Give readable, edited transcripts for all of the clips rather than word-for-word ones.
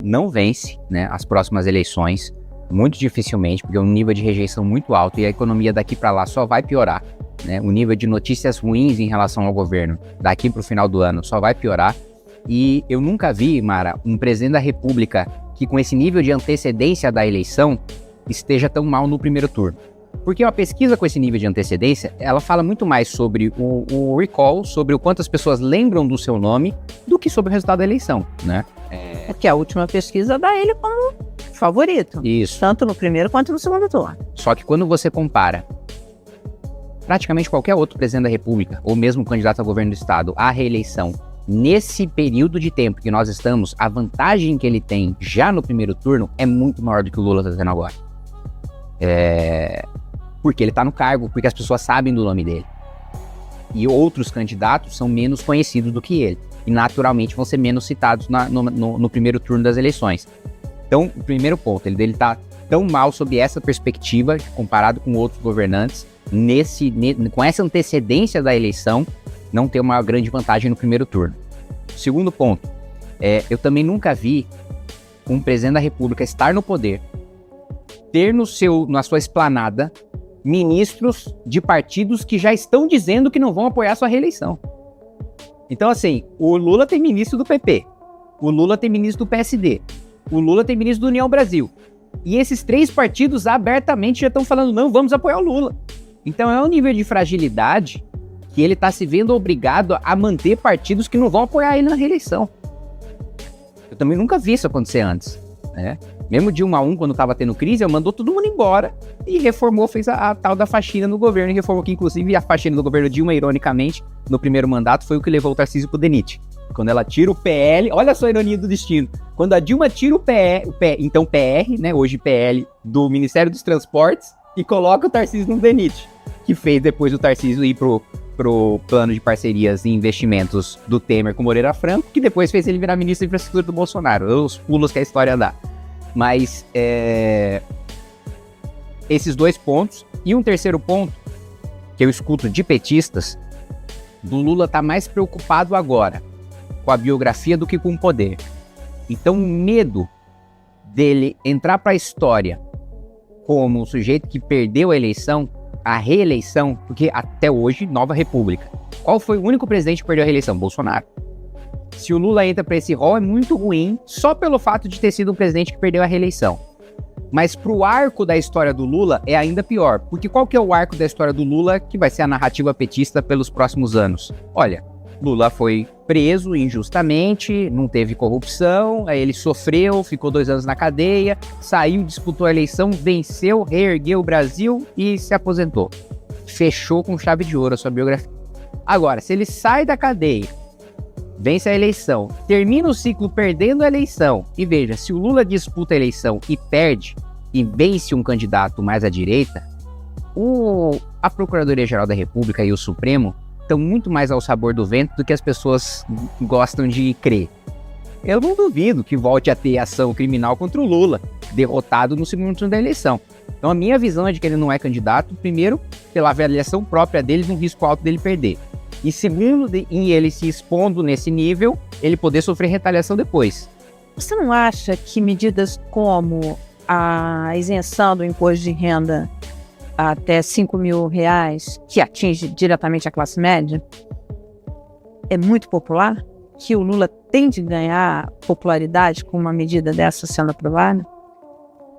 não vence, né, as próximas eleições, muito dificilmente, porque é um nível de rejeição muito alto e a economia daqui para lá só vai piorar, né? O nível de notícias ruins em relação ao governo daqui para o final do ano só vai piorar. E eu nunca vi, Mara, um presidente da República que com esse nível de antecedência da eleição esteja tão mal no primeiro turno. Porque uma pesquisa com esse nível de antecedência, ela fala muito mais sobre o recall, sobre o quanto as pessoas lembram do seu nome, do que sobre o resultado da eleição, né? Porque a última pesquisa dá ele como favorito. Isso. Tanto no primeiro quanto no segundo turno. Só que quando você compara praticamente qualquer outro presidente da República, ou mesmo candidato a governo do estado, à reeleição, nesse período de tempo que nós estamos, a vantagem que ele tem já no primeiro turno é muito maior do que o Lula está tendo agora. Porque ele está no cargo, porque as pessoas sabem do nome dele. E outros candidatos são menos conhecidos do que ele. E naturalmente vão ser menos citados no primeiro turno das eleições. Então, o primeiro ponto, ele está tão mal sob essa perspectiva, comparado com outros governantes, com essa antecedência da eleição, não tem uma grande vantagem no primeiro turno. Segundo ponto, eu também nunca vi um presidente da República estar no poder, ter na sua esplanada ministros de partidos que já estão dizendo que não vão apoiar sua reeleição. Então, assim, o Lula tem ministro do PP, o Lula tem ministro do PSD, o Lula tem ministro do União Brasil. E esses três partidos abertamente já estão falando, não, vamos apoiar o Lula. Então é um nível de fragilidade que ele está se vendo obrigado a manter partidos que não vão apoiar ele na reeleição. Eu também nunca vi isso acontecer antes, né? Mesmo Dilma 1, quando estava tendo crise, mandou todo mundo embora e reformou, fez a tal da faxina no governo, e reformou que, inclusive, a faxina do governo Dilma, ironicamente, no primeiro mandato, foi o que levou o Tarcísio pro DENIT. Quando ela tira o PL, olha só a ironia do destino, quando a Dilma tira então PR, né, hoje PL, do Ministério dos Transportes, e coloca o Tarcísio no DENIT, que fez depois o Tarcísio ir pro plano de parcerias e investimentos do Temer com Moreira Franco, que depois fez ele virar ministro da infraestrutura do Bolsonaro. Os pulos que a história dá. Mas esses dois pontos. E um terceiro ponto, que eu escuto de petistas, do Lula tá mais preocupado agora com a biografia do que com o poder. Então o medo dele entrar para a história como o sujeito que perdeu a reeleição, porque até hoje, Nova República. Qual foi o único presidente que perdeu a reeleição? Bolsonaro. Se o Lula entra para esse rol, é muito ruim, só pelo fato de ter sido um presidente que perdeu a reeleição. Mas pro arco da história do Lula é ainda pior, porque qual que é o arco da história do Lula que vai ser a narrativa petista pelos próximos anos? Olha, Lula foi preso injustamente, não teve corrupção, aí ele sofreu, ficou 2 anos na cadeia, saiu, disputou a eleição, venceu, reergueu o Brasil e se aposentou. Fechou com chave de ouro a sua biografia. Agora, se ele sai da cadeia, vence a eleição, termina o ciclo perdendo a eleição, e veja, se o Lula disputa a eleição e perde, e vence um candidato mais à direita, a Procuradoria-Geral da República e o Supremo estão muito mais ao sabor do vento do que as pessoas gostam de crer. Eu não duvido que volte a ter ação criminal contra o Lula, derrotado no segundo turno da eleição. Então a minha visão é de que ele não é candidato, primeiro, pela avaliação própria dele, de um risco alto dele perder. E segundo, em ele se expondo nesse nível, ele poder sofrer retaliação depois. Você não acha que medidas como a isenção do imposto de renda até R$5.000, que atinge diretamente a classe média, é muito popular? Que o Lula tem de ganhar popularidade com uma medida dessa sendo aprovada?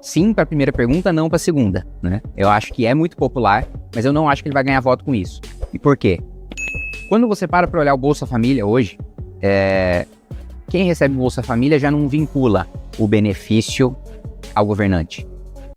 Sim, para a primeira pergunta, não para a segunda, né? Eu acho que é muito popular, mas eu não acho que ele vai ganhar voto com isso. E por quê? Quando você para olhar o Bolsa Família hoje, quem recebe o Bolsa Família já não vincula o benefício ao governante.